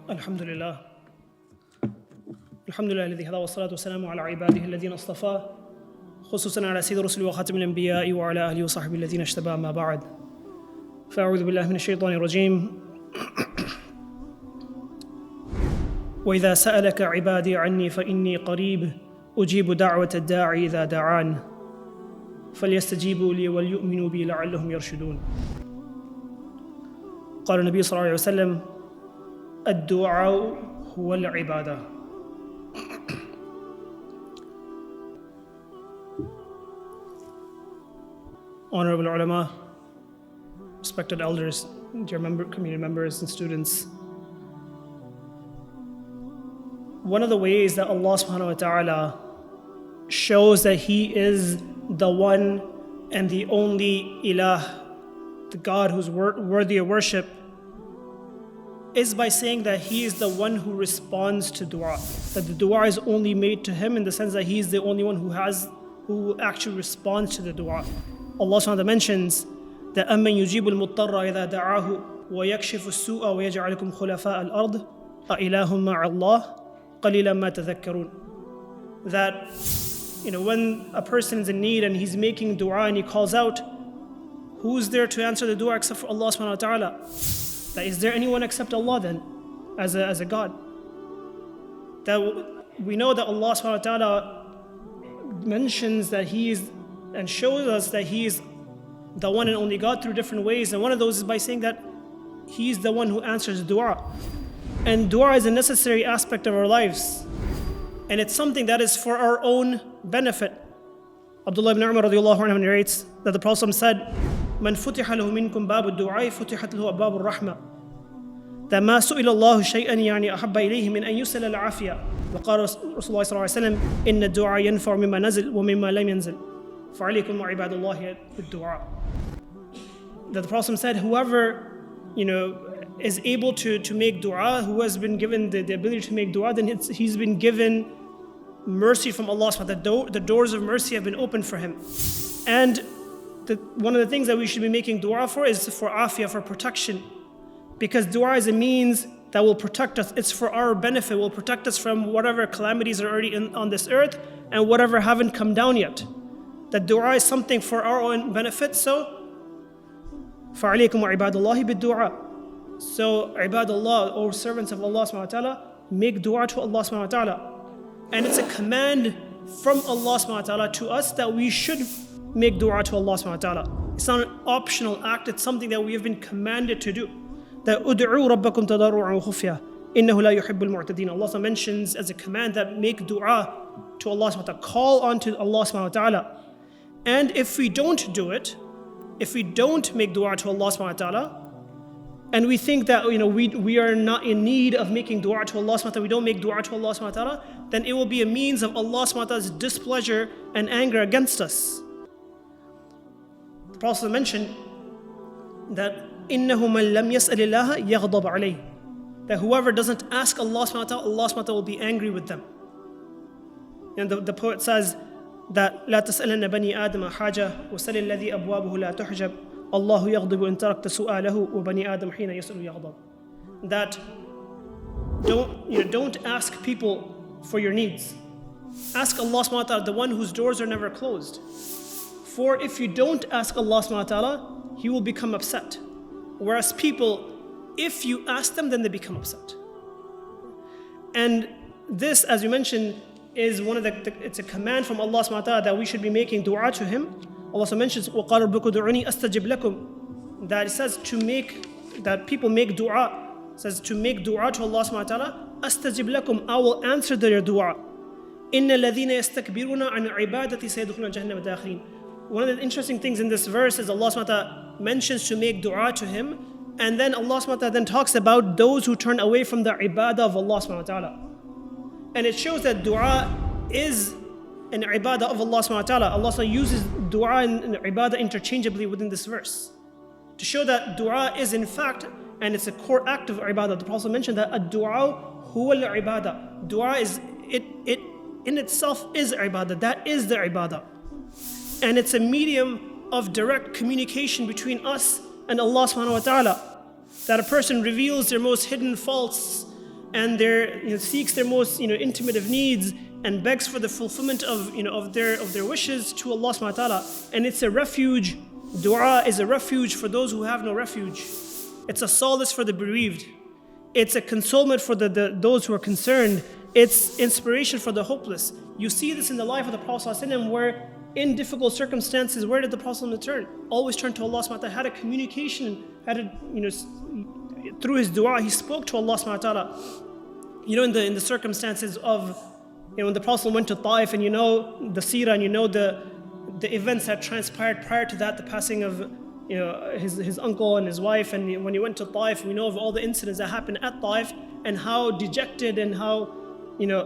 الحمد لله الذي هدى والصلاة والسلام على عباده الذين اصطفى خصوصا على سيد الرسل وخاتم الأنبياء وعلى آله وصحبه الذين اجتبى ما بعد فأعوذ بالله من الشيطان الرجيم وإذا سألك عبادي عني فإني قريب أجيب دعوة الداعي إذا دعان فليستجيبوا لي وليؤمنوا بي لعلهم يرشدون. قال النبي صلى الله عليه وسلم الدعاء هو العبادة. Honorable ulama, respected elders, dear community members and students. One of the ways that Allah subhanahu wa ta'ala shows that He is the one and the only ilah, the God who's worthy of worship, is by saying that He is the one who responds to dua. That the dua is only made to Him in the sense that He is the only one who actually responds to the dua. Allah subhanahu wa ta'ala mentions that أَمَّنْ يُجِيبُ الْمُضْطَرَّ إِذَا دَعَاهُ وَيَكْشِفُ السُّوءَ وَيَجْعَلُكُمْ خُلَفَاءَ الْأَرْضِ أَإِلَهٌ مَعَ اللَّهِ قَلِيلًا مَا تَذَكَّرُونَ. That, when a person is in need and he's making dua and he calls out, who's there to answer the dua except for Allah subhanahu wa ta'ala? That is there anyone except Allah then, as a God? That we know that Allah subhanahu wa ta'ala mentions that He is and shows us that He is the one and only God through different ways, and one of those is by saying that He is the one who answers dua. And dua is a necessary aspect of our lives, and it's something that is for our own benefit. Abdullah ibn Umar radiallahu anhu narrates that the Prophet said, "Man futiha lahu minkum babu du'a futihat lahu abwabur rahma." That ma su'ila Allah shay'an yani ahabba ilayhi min an yusala al-afiya. وقال رسول الله صلى الله عليه وسلم إن الدعاء ينفع مما نزل ومما لم ينزل فعليكم وعباد الله بالدعاء. That the Prophet said, whoever is able to make dua, who has been given the ability to make dua, then he's been given mercy from Allah. The doors of mercy have been opened for him. And one of the things that we should be making dua for is for afiyah, for protection. Because dua is a means that will protect us. It's for our benefit. Will protect us from whatever calamities are already on this earth and whatever haven't come down yet. That dua is something for our own benefit. So, فَعَلَيْكُمْ وَعِبَادَ اللَّهِ بِالدُّعَى. So, ibadallah, or servants of Allah subhanahu wa ta'ala, make dua to Allah subhanahu wa ta'ala. And it's a command from Allah subhanahu wa ta'ala to us that we should make dua to Allah subhanahu wa ta'ala. It's not an optional act, it's something that we have been commanded to do. That ud'u rabbakum tadarru'an wa khufya innahu la yuhibbul mu'tadin. Allah mentions as a command that make dua to Allah subhanahu wa ta'ala, call on to Allah subhanahu wa ta'ala. And if we don't do it, if we don't make dua to Allah subhanahu wa ta'ala, and we think that we are not in need of making dua to Allah subhanahu wa ta'ala, we don't make dua to Allah subhanahu wa ta'ala, then it will be a means of Allah subhanahu wa ta'ala's displeasure and anger against us. The Prophet mentioned that إِنَّهُ مَنْ لَمْ يَسْأَلِ اللَّهَ يَغْضَبْ عَلَيْهِ. That whoever doesn't ask Allah subhanahu wa ta'ala, Allah subhanahu wa ta'ala will be angry with them. And the poet says that لا تسألن بني آدم حاجة وسل الذي أبوابه لا تحجب الله يغضب إن تركت سؤاله وبني آدم حين يسأل يغضب. That don't ask people for your needs. Ask Allah subhanahu wa ta'ala, the one whose doors are never closed. For if you don't ask Allah subhanahu wa ta'ala, He will become upset. Whereas people, if you ask them, then they become upset. And this, as you mentioned, is one of it's a command from Allah subhanahu wa ta'ala that we should be making dua to Him. Allah also mentions, وَقَالَ رَبُّكُمْ دُعُونِي أَسْتَجِبْ لَكُمْ. That it says that people make dua. It says to make dua to Allah subhanahu wa ta'ala, أَسْتَجِبْ لَكُمْ, I will answer their dua. إِنَّ الَّذِينَ يَسْتَكْبِرُونَ عَنْ عِبَادَتِي سَيَدْخُلُونَ جَهَنَّمَ دَاخِرِينَ. One of the interesting things in this verse is Allah subhanahu wa ta'ala mentions to make dua to Him, and then Allah subhanahu wa ta'ala then talks about those who turn away from the ibadah of Allah subhanahu wa ta'ala. And it shows that dua is an ibadah of Allah subhanahu wa ta'ala. Allah subhanahu wa ta'ala uses dua and ibadah interchangeably within this verse, to show that dua is in fact, and it's a core act of ibadah. The Prophet mentioned that ad-du'a huwa al-ibadah. Dua is, it in itself is ibadah, that is the ibadah. And it's a medium of direct communication between us and Allah subhanahu wa ta'ala. That a person reveals their most hidden faults and seeks their most intimate of needs and begs for the fulfillment of their wishes to Allah subhanahu wa ta'ala. And it's a refuge. Dua is a refuge for those who have no refuge. It's a solace for the bereaved. It's a consolement for those who are concerned. It's inspiration for the hopeless. You see this in the life of the Prophet ﷺ, where in difficult circumstances, where did the Prophet ﷺ turn? Always turn to Allah subhanahu wa ta'ala. Had a communication, through his dua, he spoke to Allah subhanahu wa ta'ala. In the circumstances of, when the Prophet went to Taif, and the seerah, and the events that transpired prior to that, the passing of his uncle and his wife, and when he went to Taif, we know of all the incidents that happened at Taif, and how dejected and how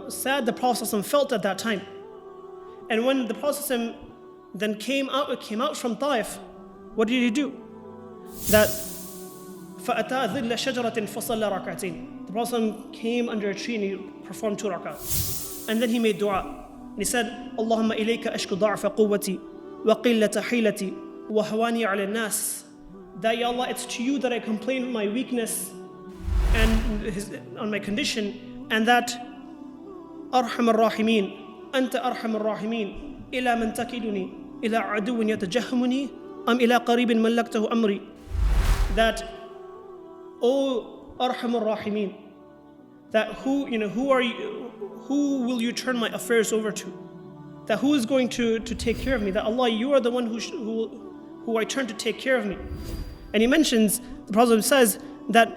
sad the Prophet ﷺ felt at that time. And when the Prophet ﷺ then came out from Taif, what did he do? That فَأَتَى ظِلَّ شَجَرَةٍ فَصَلَّ رَكَعَتَيْنِ. The Prophet ﷺ came under a tree and he performed 2 rak'ah. And then he made dua. And he said, Allahumma ilayka ashku da'fa quwwati wa qillata hilati wa hawani ala nas. That, Ya Allah, it's to you that I complain of my weakness and on my condition, and that Arhamar Rahimin, Anta Arhamar Rahimin, ila man takiduni, ila aduwin yatajahhamuni, am ila qaribin mallaktahu amri. That, O Arhamar Rahimin, that who will you turn my affairs over to? That who is going to take care of me? That Allah, you are the one who I turn to take care of me. And he mentions, the Prophet says that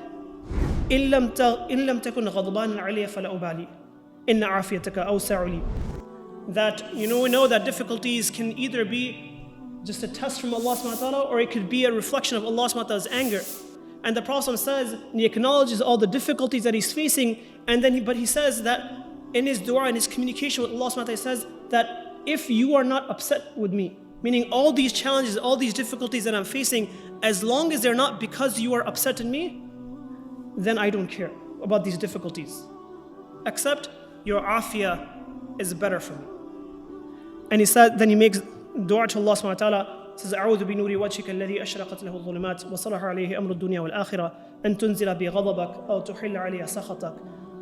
إِن لَمْ تَكُنْ غَضْبَانًا عَلَيَّ فَلَا أُبَالِي إِنَّ عَافِيَتَكَ أَوْسَعُ لِي. That we know that difficulties can either be just a test from Allah subhanahu wa ta'ala, or it could be a reflection of Allah subhanahu wa ta'ala's anger. And the Prophet says, and he acknowledges all the difficulties that he's facing, but he says that in his dua and his communication with Allah subhanahu wa ta'ala, he says that if you are not upset with me, meaning all these challenges, all these difficulties that I'm facing, as long as they're not because you are upset in me, then I don't care about these difficulties. Except your afiyah is better for me. And he said, then he makes dua to Allah subhanahu wa ta'ala, says, أعوذ بنور وجهك الذي أشرقت له الظلمات وصلح عليه أمر الدنيا والآخرة أن تنزل بغضبك أو تحل علي سخطك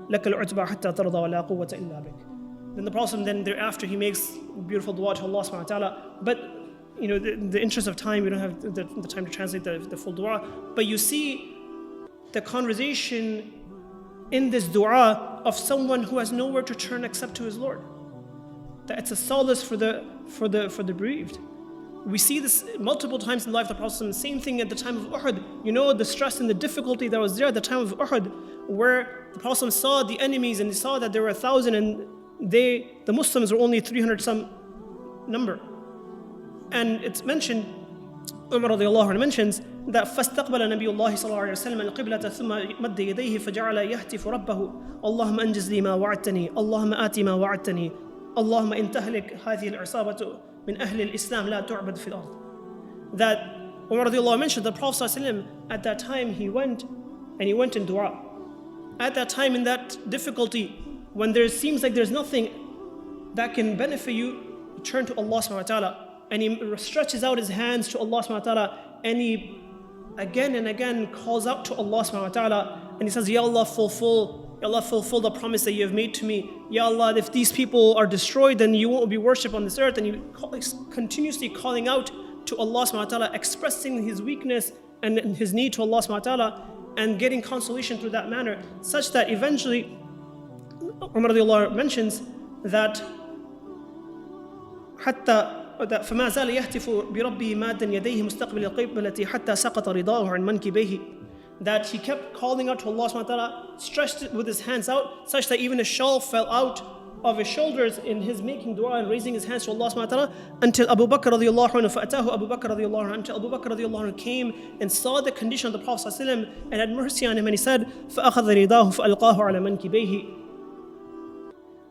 لك العتبى حتى ترضى ولا قوة إلا بك. Then the Prophet, then thereafter, he makes beautiful dua to Allah subhanahu wa ta'ala. But the interest of time, we don't have the time to translate the full dua. But you see the conversation in this dua of someone who has nowhere to turn except to his Lord. That it's a solace for the bereaved. We see this multiple times in the life of the Prophet. Same thing at the time of Uhud. The stress and the difficulty that was there at the time of Uhud, where the Prophet saw the enemies and he saw that there were 1,000 and the Muslims were only 300 some number. And it's mentioned, Umar radiallahu anhu mentions that فَاسْتَقْبَلَ نَبِيُّ اللَّهِ صَلَّى اللَّهُ عَلَيْهِ وسلم القبلة ثم مد يديه فجعل يهتف ربه اللهم أنجز لي ما وعدتني اللهم آتي ما وعدتني اللهم إن تهلك هذه العصابة من أهل الإسلام لا تعبد في الأرض. That Umar radiallahu anhu mentioned the Prophet ﷺ, at that time he went in dua. At that time, in that difficulty, when there seems like there's nothing that can benefit you, turn to Allah subhanahu wa ta'ala. And he stretches out his hands to Allah subhanahu wa ta'ala, and he again and again calls out to Allah subhanahu wa ta'ala, and he says, Ya Allah, fulfill the promise that you have made to me. Ya Allah, if these people are destroyed, then you won't be worshipped on this earth. And he continuously calling out to Allah subhanahu wa ta'ala, expressing his weakness and his need to Allah subhanahu wa ta'ala, and getting consolation through that manner, such that eventually Umar radiallahu anhu mentions that فما زال يهتف بربه مادا يديه مستقبل القبلة حتى سقط رضاه عن منكبيه. That he kept calling out to Allah subhanahu wa ta'ala, stretched it with his hands out, such that even a shawl fell out of his shoulders in his making dua and raising his hands to Allah subhanahu wa ta'ala, until Abu Bakr radiallahu anhu, فأتاه أبو بكر رضي الله عنه, until Abu Bakr radiallahu anhu came and saw the condition of the Prophet sallallahu alaihi wasallam and had mercy on him, and he said, فأخذ رضاه فألقاه على منكبيه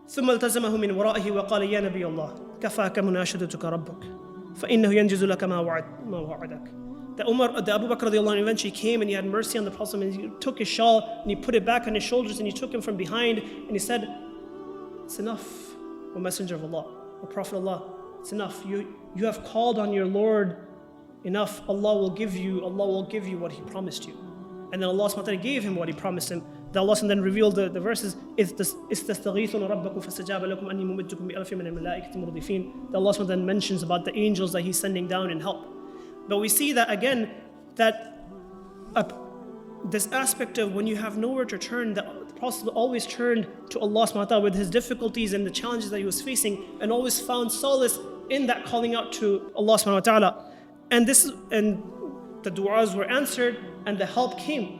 ثم التزمه من ورائه وقال يا نبي الله كفاك مناشدتك ربك فإنه ينجز لك ما وعدك. The Abu Bakr radiallahu anhu eventually came and he had mercy on the Prophet, and he took his shawl and he put it back on his shoulders and he took him from behind and he said, it's enough, O Messenger of Allah, O Prophet of Allah, it's enough. You have called on your Lord enough. Allah will give you what He promised you. And then Allah subhanahu wa ta'ala gave him what He promised him. that Allah then revealed the verses, إِسْتَسْتَغِيثُونَ رَبَّكُمْ فَاسْتَجَابَ لَكُمْ أَنِّي مُمِدُّكُمْ بِأَلْفٍ مِنَ الْمَلَائِكَةِ مُرْدِفِينَ. That Allah then mentions about the angels that He's sending down in help. But we see that again, that this aspect of when you have nowhere to turn, the Prophet always turned to Allah subhanahu wa ta'ala with his difficulties and the challenges that he was facing, and always found solace in that calling out to Allah subhanahu wa ta'ala. And the du'as were answered and the help came.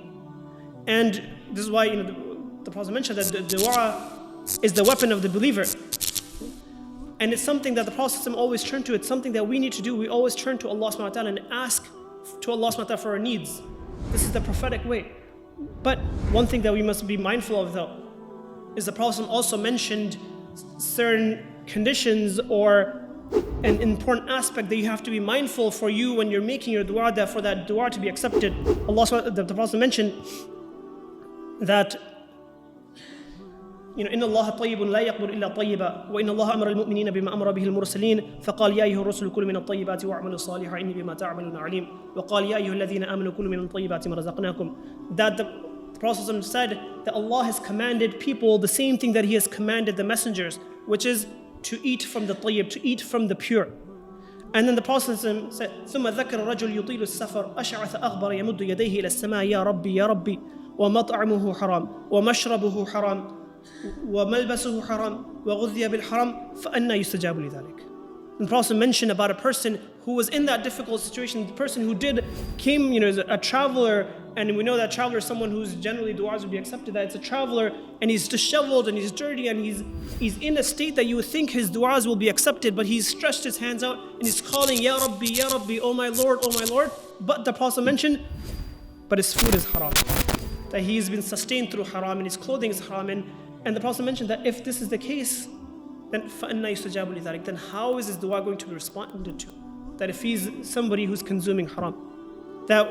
And this is why the Prophet mentioned that the du'a is the weapon of the believer. And it's something that the Prophet always turned to. It's something that we need to do. We always turn to Allah subhanahu wa ta'ala and ask to Allah subhanahu wa ta'ala for our needs. This is the prophetic way. But one thing that we must be mindful of though, is the Prophet also mentioned certain conditions or an important aspect that you have to be mindful for you when you're making your dua, that for that dua to be accepted. The Prophet mentioned that إن الله طيب لا يقبل إلا طيبا وإن الله أمر المؤمنين بما أمر به المرسلين فقال يا أيها الرسل كلوا من الطيبات واعملوا صالحا إني بما تعملون عليم وقال يا أيها الذين آمنوا كلوا من الطيبات ما رزقناكم. That the Prophet said that Allah has commanded people the same thing that He has commanded the messengers, which is to eat from the tayyib, to eat from the pure. And then the Prophet said ثم ذكر الرجل يطيل السفر أشعث أغبر يمد يديه إلى السماء يا ربي يا ربي ومطعمه حرام ومشربه حرام وَمَلْبَسُهُ حَرَامٌ وَغُذِّيَ بِالْحَرَامِ فَأَنَّى يُسْتَجَابُ لِذَلِكَ. And the Prophet mentioned about a person who was in that difficult situation, the person who came, as a traveler, and we know that traveler is someone who's generally du'as would be accepted, that it's a traveler and he's disheveled and he's dirty and he's in a state that you would think his du'as will be accepted, but he's stretched his hands out and he's calling, Ya Rabbi, oh my Lord, oh my Lord. But the Prophet mentioned, but his food is haram, that he's been sustained through haram and his clothing is haram. And the Prophet mentioned that if this is the case, then فَأَنَّى يُسْتَجَابُ لِذَلِكَ. Then how is his dua going to be responded to? That if he's somebody who's consuming haram, that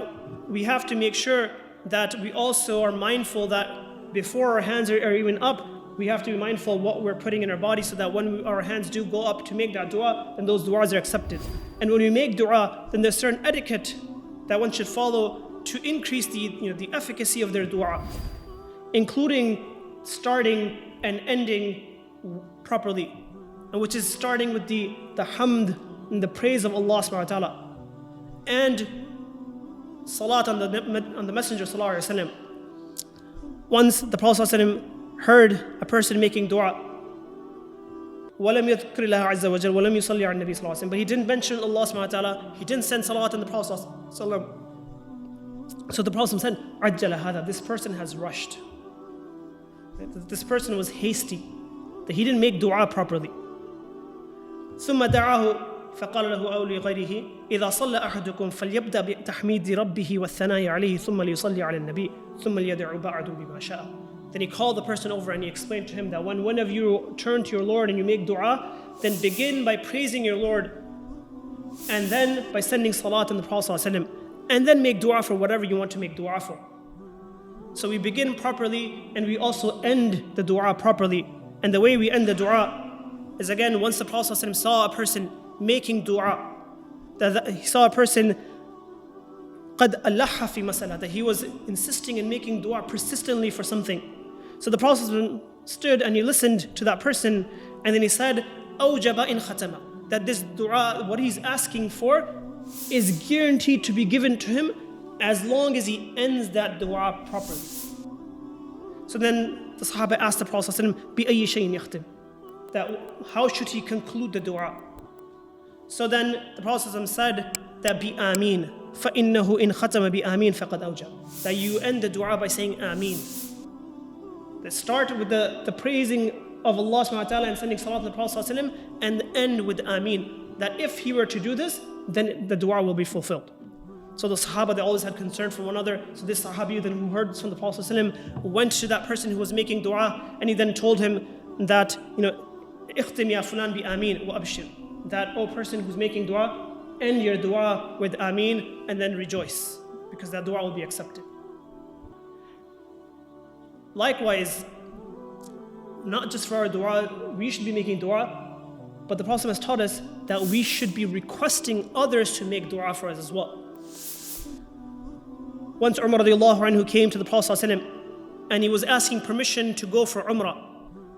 we have to make sure that we also are mindful that before our hands are even up, we have to be mindful of what we're putting in our body, so that when our hands do go up to make that dua, then those duas are accepted. And when we make dua, then there's certain etiquette that one should follow to increase the efficacy of their dua, including starting and ending properly, and which is starting with the hamd and the praise of Allah subhanahu wa ta'ala, and salat on the Messenger sallallahu alaihi wasallam. Once the Prophet sallallahu alaihi wasallam heard a person making dua, وَلَمْ يَذْكُرِ اللَّهَ عَزَّ وَجَلَّ وَلَمْ يُصَلِّ عَلَى النَّبِي صلى الله عليه وسلم, but he didn't mention Allah subhanahu wa ta'ala, he didn't send salawat on the Prophet sallallahu alaihi wasallam. So the Prophet said, عَجَّلَ هَذَا, this person has rushed. This person was hasty, that he didn't make dua properly. ثم دعاه فقال له أو لغيره إذا صلى أحدكم فليبدأ بتحميد ربه والثناء عليه ثم ليصلي على النبي ثم ليدعو بعد بما شاء. Then he called the person over and he explained to him that when one of you turn to your Lord and you make dua, then begin by praising your Lord, and then by sending salat on the Prophet ﷺ, and then make dua for whatever you want to make dua for. So we begin properly and we also end the dua properly. And the way we end the dua is, again, once the Prophet ﷺ saw a person making dua, that he saw a person قَدْ أَلَحَّ فِي مَسَلَةٍ, that he was insisting in making dua persistently for something. So the Prophet ﷺ stood and he listened to that person, and then he said, أَوْجَبَ إِنْ خَتَمَ, that this dua, what he's asking for, is guaranteed to be given to him as long as he ends that dua properly. So then the Sahaba asked the Prophet ﷺ, بِأَيِّ شَيْءٍ يَخْتِمْ, that how should he conclude the dua? So then the Prophet ﷺ said that بِآمين فَإِنَّهُ إِنْ خَتَمَ بِآمين فَقَدْ أَوْجَبَ, that you end the dua by saying Ameen. That start with the praising of Allah subhanahu wa ta'ala and sending salat to the Prophet ﷺ, and end with Ameen. That if he were to do this, then the dua will be fulfilled. So the Sahaba, they always had concern for one another. So this Sahabi then, who heard this from the Prophet ﷺ, went to that person who was making dua, and he then told him that, اختم يا فلان بآمين وأبشر, that, oh person who's making dua, end your dua with Ameen and then rejoice, because that dua will be accepted. Likewise, not just for our dua, we should be making dua, but the Prophet has taught us that we should be requesting others to make dua for us as well. Once Umar radiallahu anhu came to the Prophet ﷺ, and he was asking permission to go for Umrah.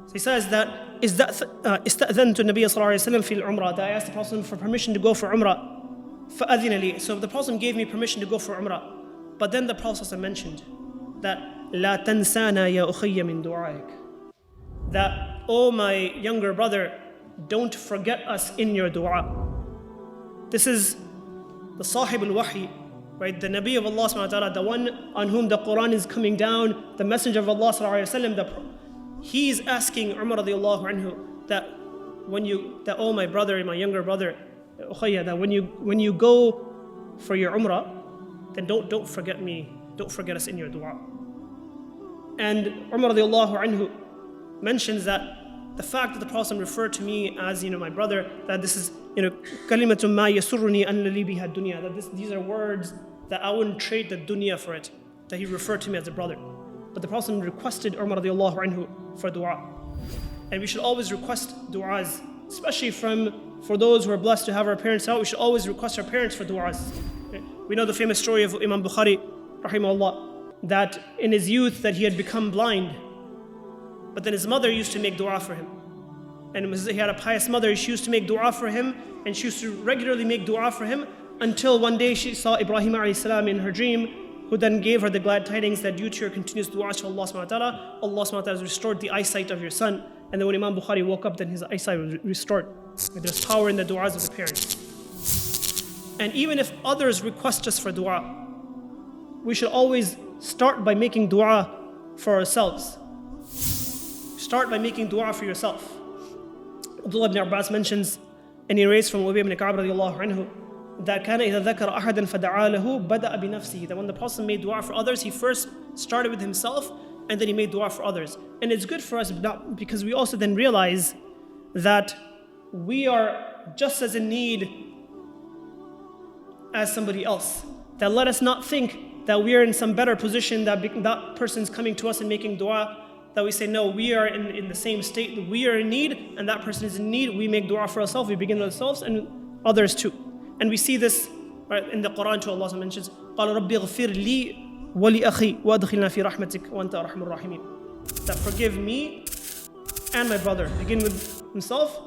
So he says that, استأذنت النبي صلى الله عليه وسلم في العمرة, that I asked the Prophet for permission to go for Umrah. فأذن لي. So the Prophet gave me permission to go for Umrah. But then the Prophet mentioned that لا تنسانا يا أخي من دعائك, that, oh my younger brother, don't forget us in your dua. This is the Sahib al-Wahi, right? The Nabi of Allah subhanahu wa ta'ala, the one on whom the Quran is coming down, the Messenger of Allah sallallahu alayhi wa sallam, he is asking Umar radiallahu anhu that oh my brother, my younger brother, that when you go for your Umrah, then don't forget me, don't forget us in your dua. And Umar radiallahu anhu mentions that the fact that the Prophet referred to me as, my brother, that this is, kalimatun ma yasurruni an li biha dunya, that these are words that I wouldn't trade the dunya for it, that he referred to me as a brother. But the Prophet requested Umar radiallahu anhu for dua. And we should always request du'as, especially for those who are blessed to have our parents out. We should always request our parents for du'as. We know the famous story of Imam Bukhari, rahimahullah, that in his youth that he had become blind. But then his mother used to make dua for him. And he had a pious mother, she used to make dua for him, and she used to regularly make dua for him, until one day she saw Ibrahim alayhi salam in her dream, who then gave her the glad tidings that due to your continuous dua to Allah subhanahu wa ta'ala, Allah subhanahu wa ta'ala has restored the eyesight of your son. And then when Imam Bukhari woke up, then his eyesight was restored. There's power in the du'as of the parents. And even if others request us for dua, we should always start by making dua for ourselves. Start by making dua for yourself. Abdullah ibn Abbas mentions, and he narrates from Ubay ibn Ka'b radiallahu anhu, that كان إذا ذكر أحدا فدعا له بدأ بنفسه, that when the Prophet made dua for others, he first started with himself, and then he made dua for others. And it's good for us because we also then realize that we are just as in need as somebody else. That let us not think that we are in some better position, that person's coming to us and making dua, that we say, no, we are in the same state, we are in need, and that person is in need. We make dua for ourselves, we begin with ourselves and others too. And we see this right, in the Quran too. Allah mentions, قَالَ رَبِّ اغْفِرْ لِي وَلِأَخِي وَأَدْخِلْنَا فِي رَحْمَتِكَ وَأَنْتَ أَرْحَمُ الرَّاحِمِينَ. That forgive me and my brother. Begin with himself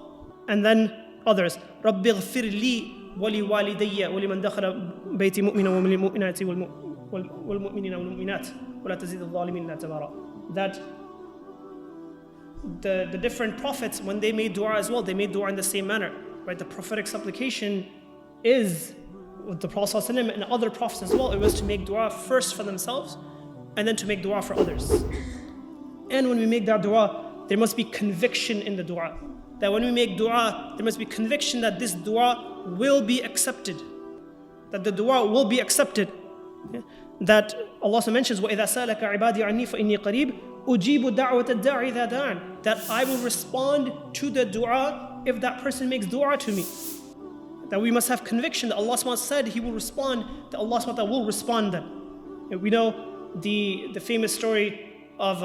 and then others. رَبِّ اغْفِرْ لِي وَلِوَالِدَيَّ وَلِمَنْ دَخَلَ بَيْتِ مُؤْمِنًا وَلِلْمُؤْمِنَاتِ وَالْمُؤْمِنِينَ وَالْمُؤْمِنَاتِ وَلَا تَزِيدِ الظَّالِمِينَ إِلَّا تَبَارًا. That the different prophets, when they made dua as well, they made dua in the same manner. Right? The prophetic supplication is with the Prophet ﷺ and other prophets as well. It was to make dua first for themselves and then to make dua for others. And when we make that dua, there must be conviction in the dua. That when we make dua, there must be conviction that this dua will be accepted. That the dua will be accepted. That Allah mentions, وَإِذَا سَأَلَكَ عِبَادِي عَنِّي فَإِنِّي قَرِيبٌ أُجِيبُ دَعْوَةَ الدَّاعِ إِذَا دَعَانِ. That I will respond to the dua if that person makes dua to me. That we must have conviction that Allah SWT said He will respond, that Allah SWT will respond then. And we know the famous story of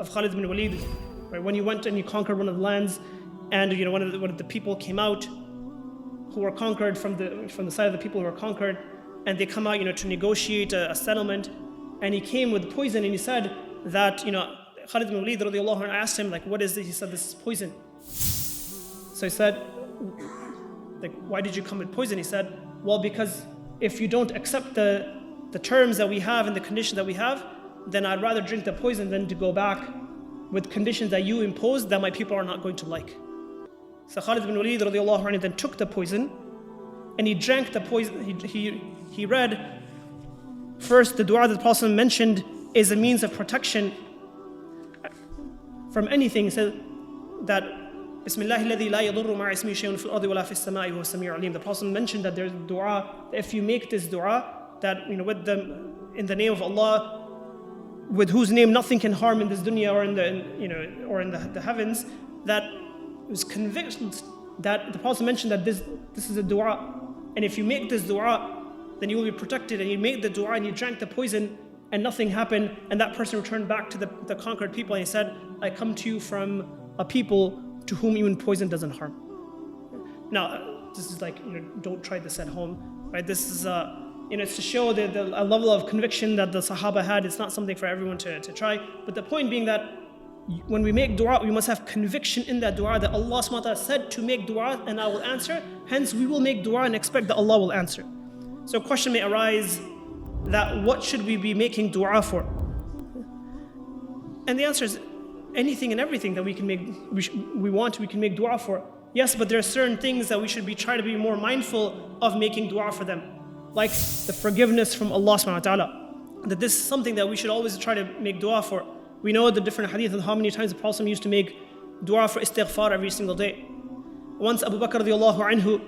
Khalid bin Walid, right? When he went and he conquered one of the lands, and one of the people came out who were conquered from the side of the people who were conquered, and they come out to negotiate a settlement, and he came with poison, and he said that Khalid bin Walid radiallahu anhu asked him, like, what is this? He said, this is poison. So he said, like, why did you come with poison? He said, well, because if you don't accept the terms that we have and the conditions that we have, then I'd rather drink the poison than to go back with conditions that you imposed that my people are not going to like. So Khalid bin Walid radiallahu anhu then took the poison and he drank the poison. He read first the dua that the Prophet mentioned is a means of protection from anything. He said that Bismillah alladhi la yadurru ma'a ismihi shay'un fil ardi wa la fis sama'i wa huwa as-sami'ul 'alim. The Prophet mentioned that there's dua, if you make this dua, that with in the name of Allah, with whose name nothing can harm in this dunya or in the heavens, that it was convinced that the Prophet mentioned that this is a dua, and if you make this dua, then you will be protected. And he made the dua and he drank the poison and nothing happened, and that person returned back to the conquered people and he said, I come to you from a people to whom even poison doesn't harm. Now, this is like, don't try this at home, right? This is, it's to show a level of conviction that the Sahaba had. It's not something for everyone to try. But the point being that when we make dua, we must have conviction in that dua that Allah subhanahu wa ta'ala said to make dua and I will answer. Hence, we will make dua and expect that Allah will answer. So a question may arise that what should we be making dua for? And the answer is anything and everything that we can make, we can make dua for. Yes, but there are certain things that we should be trying to be more mindful of making dua for them. Like the forgiveness from Allah subhanahu wa ta'ala. That this is something that we should always try to make dua for. We know the different hadith of how many times the Prophet used to make dua for istighfar every single day. Once Abu Bakr radiallahu anhu,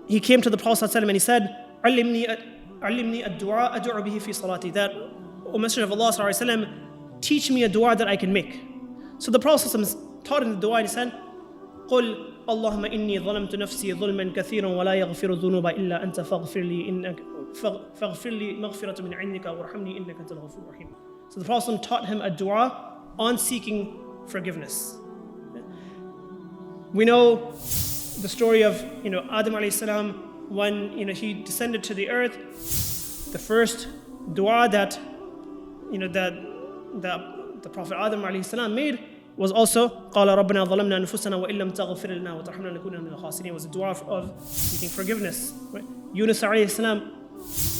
he came to the Prophet and he said, Allimni ad-dua ad'u bihi fi salati. That, O Messenger of Allah sallallahu alayhi wa sallam, teach me a dua that I can make. So the Prophet taught him the dua and he said, قل اللهم إني ظلمت نفسي ظلما كثيرا ولا يغفر الذنوب إلا أنت فاغفر لي مغفرة من عندك وارحمني إنك أنت الغفور الرحيم. So the Prophet taught him a dua on seeking forgiveness. We know the story of Adam alayhi salam when he descended to the earth. The first dua that the Prophet Adam alayhi salam made was also قال ربنا ظلمنا أنفسنا وإن لم تغفر لنا وترحمنا لنكونن من الخاسرين. Was a dua of seeking forgiveness. Right? Yunus alayhi salam,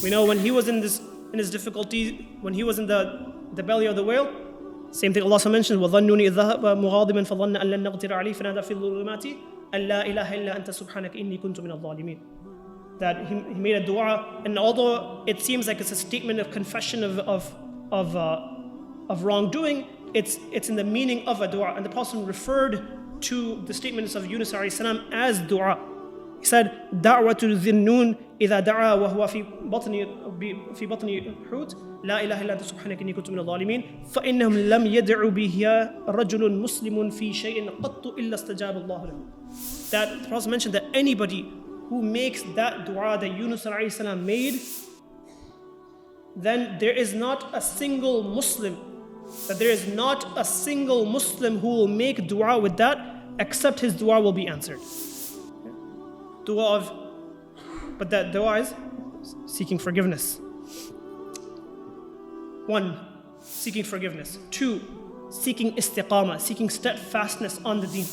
we know when he was in his difficulty, when he was in the belly of the whale, same thing Allah mentioned, وَظَنُّونِ إِذْ ذَهَبَ مُغَاضِبًا فَظَنَّ أَن لَّن نَّقْدِرَ عَلَيْهِ فَنَادَى فِي الظُّلُمَاتِ أَن لَّا إِلَهَ إِلَّا أَنْتَ سُبْحَانَكَ إِنِّي كُنتُ مِنَ الظَّالِمِينَ. That he made a dua, and although it seems like it's a statement of confession of wrongdoing, it's in the meaning of a dua. And the Prophet referred to the statements of Yunus alayhi salam as dua. He said, دعوة ذي النون إذا دعا وهو في بطن حوت لا إله إلا أنت سبحانك إني كنت من الظالمين فإنهم لم يدعوا به رجل مسلم في شيء قط إلا استجاب الله له. That the Prophet mentioned that anybody who makes that dua that Yunus alayhi salam made, then there is not a single Muslim who will make dua with that except his dua will be answered. But that dua is seeking forgiveness. 1, seeking forgiveness. 2, seeking istiqamah, seeking steadfastness on the deen.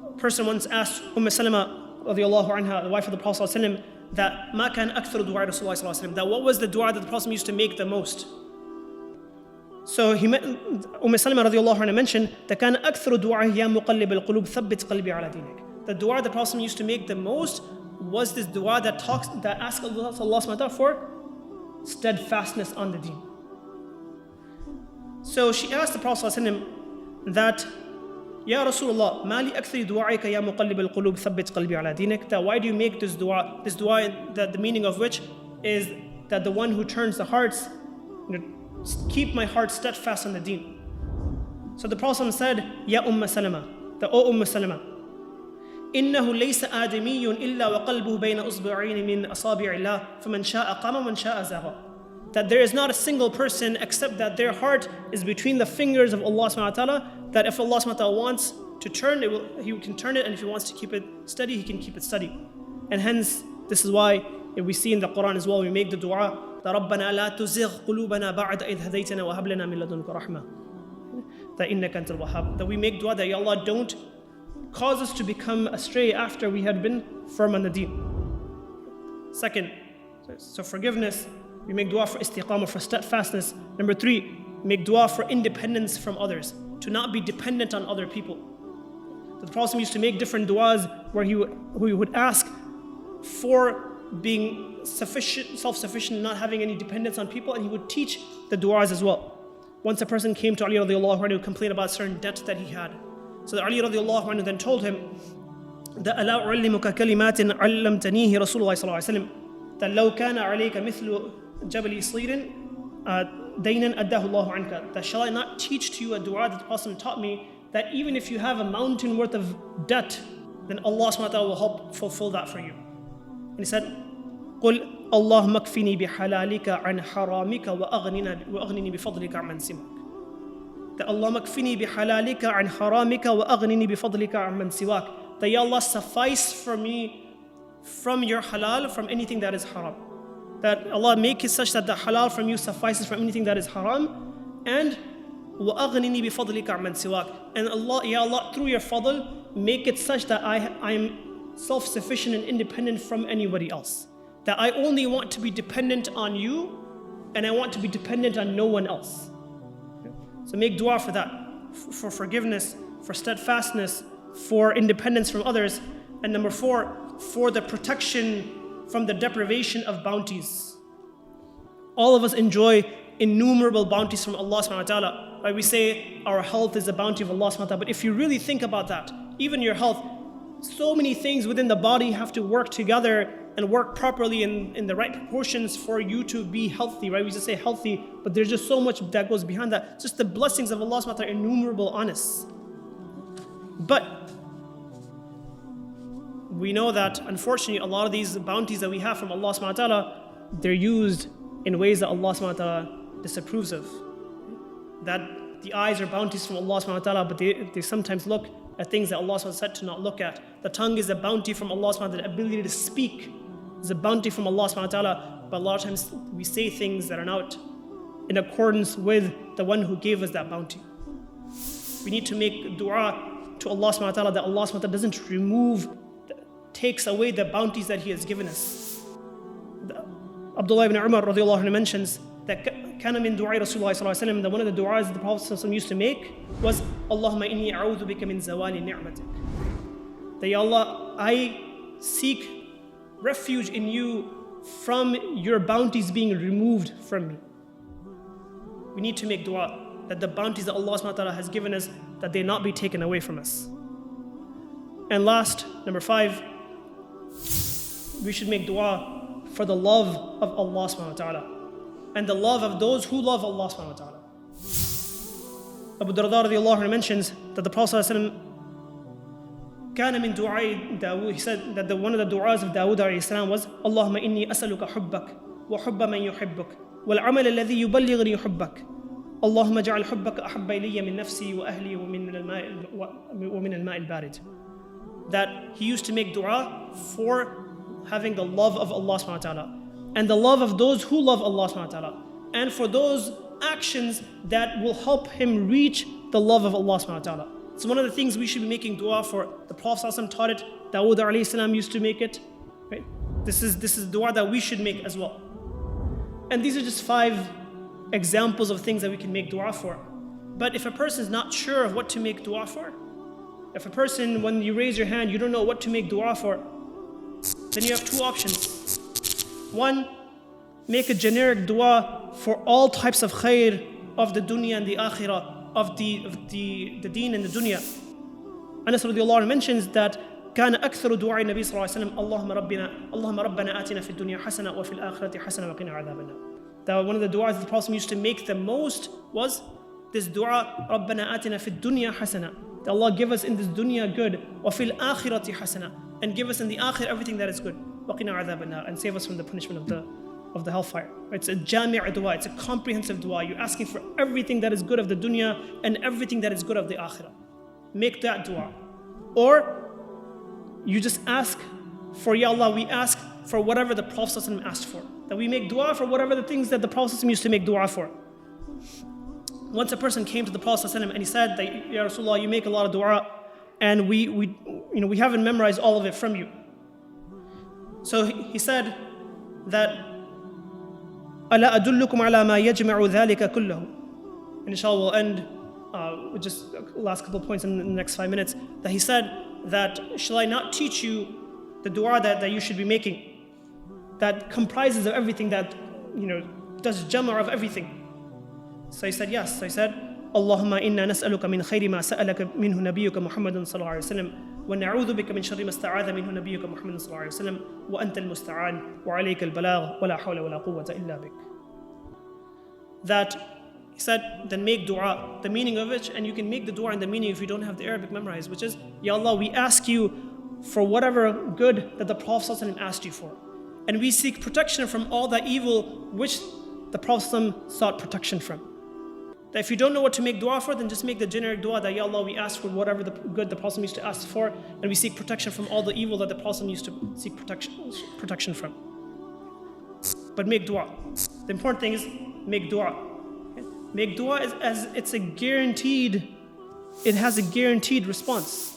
A person once asked Salama radiallahu anha, the wife of the Prophet ﷺ, that ما كان أكثر دعاء رسول الله صلى الله عليه وسلم, that what was the dua that the Prophet used to make the most? So Salama radiallahu anha mentioned that كان أكثر دعاء يا مقلب القلوب ثبت قلبي على دينك. The dua the Prophet used to make the most was this dua that asks Allah subhanahu wa ta'ala for steadfastness on the deen. So she asked the Prophet that, Ya Rasulullah, mali akthari du'aika ya muqallib al-qulub thabbit qalbi ala dinik. That why do you make this dua that the meaning of which is that the one who turns the hearts, keep my heart steadfast on the deen. So the Prophet said, Ya Salama, O Salama, إنه ليس آدمي إلا وقلبه بين أصبعين من أصابع الله فمن شاء قام ومن شاء زاغ. That there is not a single person except that their heart is between the fingers of Allah subhanahu wa ta'ala, that if Allah subhanahu wa ta'ala wants to turn it, He can turn it, and if He wants to keep it steady, He can keep it steady. And hence, this is why we see in the Quran as well, we make the dua, رَبَّنَا لَا تُزِغْ قُلُوبَنَا بَعْدَ إِذْ هَدَيْتَنَا وَهَبْ لَنَا مِن لَدُنْكَ رَحْمَةً that إِنَّكَ أَنْتَ الْوَهَّابُ. That we make dua that, Ya Allah, don't cause us to become astray after we had been firm on the deen. Second, so forgiveness, we make dua for istiqamah, for steadfastness. Number 3, make dua for independence from others, to not be dependent on other people. The Prophet used to make different duas where he would ask for being self-sufficient, not having any dependence on people, and he would teach the duas as well. Once a person came to Ali radiallahu anhu to complain about certain debts that he had. So Ali radiallahu anhu then told him that أَلَا أُعَلِّمُكَ كَلِمَاتٍ عَلَّمْتَنِيهِ رَسُولُ اللَّهِ صلى الله عليه وسلم that لو كان عليك مثل جبل صير دينا أداه الله عنك. That shall I not teach to you a dua that the Prophet taught me, that even if you have a mountain worth of debt, then Allah subhanahu wa ta'ala will help fulfill that for you. And he said, قل اللهم اكفني بحلالك عن حرامك وأغنني بفضلك عمن سواك. That اللهم اكفني بحلالك عن حرامك وأغنني بفضلك عمن سواك. That Ya Allah, suffice for me from your halal from anything that is haram. That Allah make it such that the halal from you suffices from anything that is haram. And وَأَغْنِنِي بِفَضْلِكَ عَمَّنْ سِوَاكَ. And Allah, Ya Allah, through your fadl, make it such that I am self-sufficient and independent from anybody else. That I only want to be dependent on you, and I want to be dependent on no one else. So make dua for that, for forgiveness, for steadfastness, for independence from others. And number 4, for the protection from the deprivation of bounties. All of us enjoy innumerable bounties from Allah subhanahu wa ta'ala. Right? We say our health is a bounty of Allah subhanahu wa ta'ala. But if you really think about that, even your health, so many things within the body have to work together and work properly in the right proportions for you to be healthy, right? We just say healthy, but there's just so much that goes behind that. Just the blessings of Allah subhanahu wa ta'ala are innumerable on us. But we know that unfortunately a lot of these bounties that we have from Allah subhanahu wa ta'ala, they're used in ways that Allah subhanahu wa ta'ala disapproves of. That the eyes are bounties from Allah subhanahu wa ta'ala, but they sometimes look at things that Allah subhanahu wa ta'ala said to not look at. The tongue is a bounty from Allah subhanahu wa ta'ala. The ability to speak is a bounty from Allah subhanahu wa ta'ala. But a lot of times we say things that are not in accordance with the one who gave us that bounty. We need to make dua to Allah subhanahu wa ta'ala that Allah subhanahu wa ta'ala doesn't takes away the bounties that He has given us. Abdullah ibn Umar radiallahu anhu mentions that كان من دعاء رسول الله صلى الله عليه وسلم, that one of the du'as that the Prophet used to make was اللهم إني أعوذ بك من زوال نعمتك. That Ya Allah, I seek refuge in you from your bounties being removed from me. We need to make dua that the bounties that Allah subhanahu wa ta'ala has given us, that they not be taken away from us. And last, number 5, we should make dua for the love of Allah subhanahu wa ta'ala and the love of those who love Allah subhanahu wa ta'ala. Abu Darda radiallahu anhu mentions that the Prophet ﷺ كان من دعاء داود, he said that one of the du'as of Dawood alayhi salam was اللهم إني أسألك حبك وحب من يحبك والعمل الذي يبلغني حبك اللهم اجعل حبك أحب إلي من نفسي وأهلي ومن الماء البارد. That he used to make dua for having the love of Allah subhanahu wa ta'ala and the love of those who love Allah subhanahu wa ta'ala, and for those actions that will help him reach the love of Allah subhanahu wa ta'ala. So one of the things we should be making dua for, the Prophet ﷺ taught it, Dawood alayhi salam used to make it, right? This is dua that we should make as well. And these are just 5 examples of things that we can make dua for. But if a person is not sure of what to make dua for, if a person, when you raise your hand, you don't know what to make dua for, then you have 2 options. 1, make a generic dua for all types of khair of the dunya and the akhirah, of the deen and the dunya. Anas radiallahu anhu mentions that كان أكثر دعاء النبي صلى الله عليه وسلم اللهم ربنا آتنا في الدنيا حسنة وفي الآخرة حسنة وقنا عذاب النار. That one of the du'as the Prophet used to make the most was this dua, ربنا آتنا في الدنيا حسنة. That Allah give us in this dunya good, وفي الآخرة حسنة, and give us in the akhir everything that is good, وقنا عذاب النار, and save us from the punishment of the hellfire. It's a jami' dua, it's a comprehensive dua. You're asking for everything that is good of the dunya and everything that is good of the akhirah. Make that dua. Or you just ask for, Ya Allah, we ask for whatever the Prophet ﷺ asked for. That we make dua for whatever the things that the Prophet ﷺ used to make dua for. Once a person came to the Prophet ﷺ and he said that, Ya Rasulullah, you make a lot of dua and we haven't memorized all of it from you. So he said that ألا أدلكم على ما يجمع ذلك كله. And inshallah we'll end with just the last couple of points in the next 5 minutes. That he said that, shall I not teach you the dua that you should be making, that comprises of everything, that does jam'a of everything? So he said yes. So he said, اللهم إنا نسألك من خير ما سألك منه نبيك محمد صلى الله عليه وسلم ونعوذ بك من شر ما استعاذ منه نبيك محمد صلى الله عليه وسلم وأنت المستعان وعليك البلاغ ولا حول ولا قوة إلا بك. That he said, then make dua, the meaning of it, and you can make the dua and the meaning if you don't have the Arabic memorized, which is, Ya Allah, we ask you for whatever good that the Prophet ﷺ asked you for. And we seek protection from all that evil which the Prophet ﷺ sought protection from. That if you don't know what to make dua for, then just make the generic dua that, Ya Allah, we ask for whatever the good the Prophet used to ask for, and we seek protection from all the evil that the Prophet used to seek protection from. But make dua. The important thing is make dua. Okay? Make dua as it has a guaranteed response.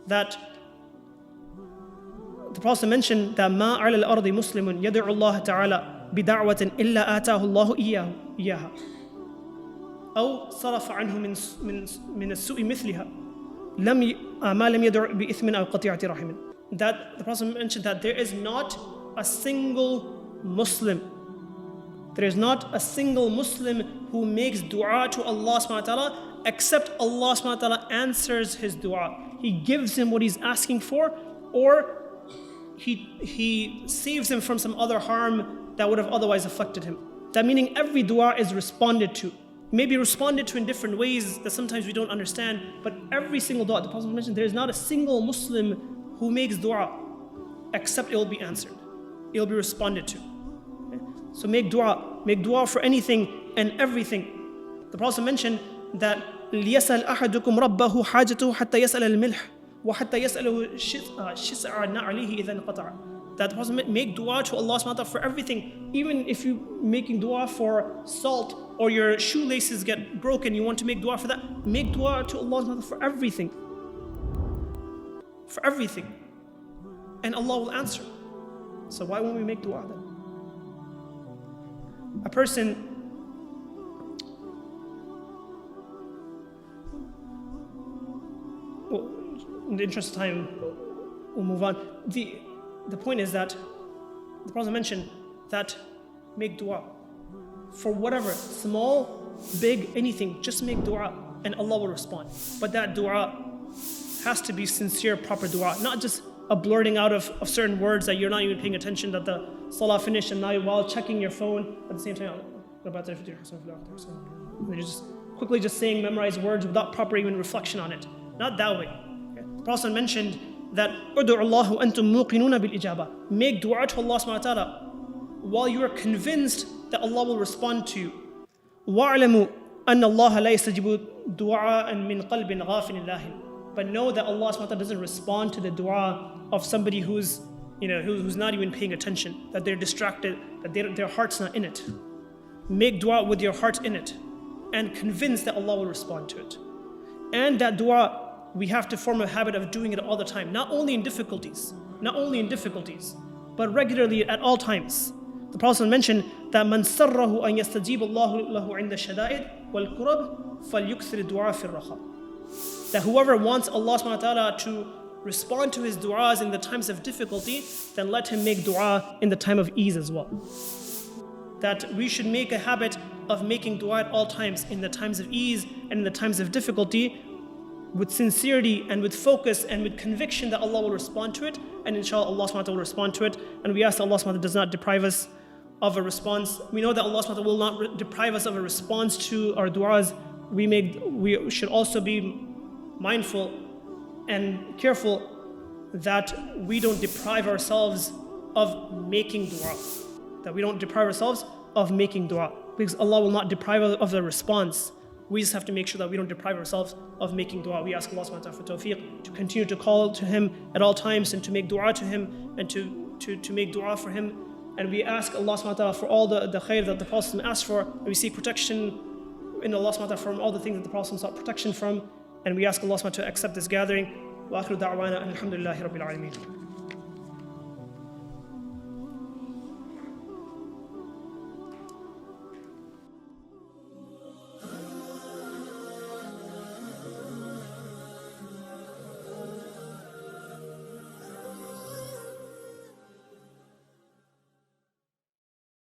That the Prophet mentioned that ما على الأرض مسلم يدعو الله تعالى بدعوة إلا آتاه الله إياها أو صرف عنه من السوء مثلها ما لم يدع بإثم أو قطيعة رحم. That the Prophet mentioned that there is not a single Muslim who makes dua to Allah subhanahu wa ta'ala except Allah subhanahu wa ta'ala answers his dua. He gives him what he's asking for, or he saves him from some other harm that would have otherwise affected him. That meaning every dua is responded to. It may be responded to in different ways that sometimes we don't understand, but every single dua, the Prophet mentioned, there is not a single Muslim who makes dua except it will be answered. It will be responded to. Okay? So make dua for anything and everything. The Prophet mentioned that لِيَسَلْ أَحَدُكُمْ رَبَّهُ حَاجَتُهُ حَتَّى يَسْأَلَ الْمِلْحِ وَحَتَّى يَسْأَلَهُ شِسْعَ نَعْلِهِ إِذَا انْقَطَعَ. That the Prophet make dua to Allah subhanahu wa ta'ala for everything. Even if you're making dua for salt or your shoelaces get broken, you want to make dua for that, make dua to Allah subhanahu wa ta'ala for everything. For everything. And Allah will answer. So why won't we make dua then? A person in the interest of time, we'll move on. The point is that the Prophet mentioned that make dua for whatever, small, big, anything, just make dua and Allah will respond. But that dua has to be sincere, proper dua, not just a blurting out of certain words that you're not even paying attention, that the salah finished and now while checking your phone at the same time, you're just quickly just saying memorized words without proper even reflection on it. Not that way. Okay? The Prophet mentioned that أُدْعُوا اللَّهُ أَنْتُمْ مُوقِنُونَ بِالْإِجَابَةِ. Make dua to Allah subhanahu wa ta'ala while you are convinced that Allah will respond to you. وَاعْلَمُوا أَنَّ اللَّهَ لَا يَسْتَجِيبُ دُعَاءً مِّن قَلْبٍ غَافٍ لَاهٍ. But know that Allah subhanahu wa ta'ala doesn't respond to the dua of somebody who's not even paying attention, that they're distracted, that their heart's not in it. Make dua with your heart in it and convinced that Allah will respond to it. And that dua, we have to form a habit of doing it all the time, not only in difficulties, but regularly at all times. The Prophet mentioned that man sarrahu an yastajib Allahu lahu 'inda shada'id wal kurab falyukthir du'a fi ar-raha. That whoever wants Allah subhanahu wa ta'ala to respond to his du'as in the times of difficulty, then let him make du'a in the time of ease as well. That we should make a habit of making du'a at all times, in the times of ease and in the times of difficulty, with sincerity and with focus and with conviction that Allah will respond to it, and inshallah Allah subhanahu wa ta'ala will respond to it. And we ask that Allah subhanahu wa ta'ala does not deprive us of a response. We know that Allah subhanahu wa ta'ala will not deprive us of a response to our du'as. We should also be mindful and careful that we don't deprive ourselves of making dua. Because Allah will not deprive us of the response. We just have to make sure that we don't deprive ourselves of making dua. We ask Allah subhanahu wa ta'ala for tawfiq, to continue to call to Him at all times and to make dua to Him and to make dua for Him. And we ask Allah subhanahu wa ta'ala for all the khair that the Prophet asked for. And we seek protection in Allah subhanahu wa ta'ala from all the things that the Prophet sought protection from. And we ask Allah subhanahu wa ta'ala to accept this gathering. Wa akhiru da'wana alhamdulillahi rabbil alameen.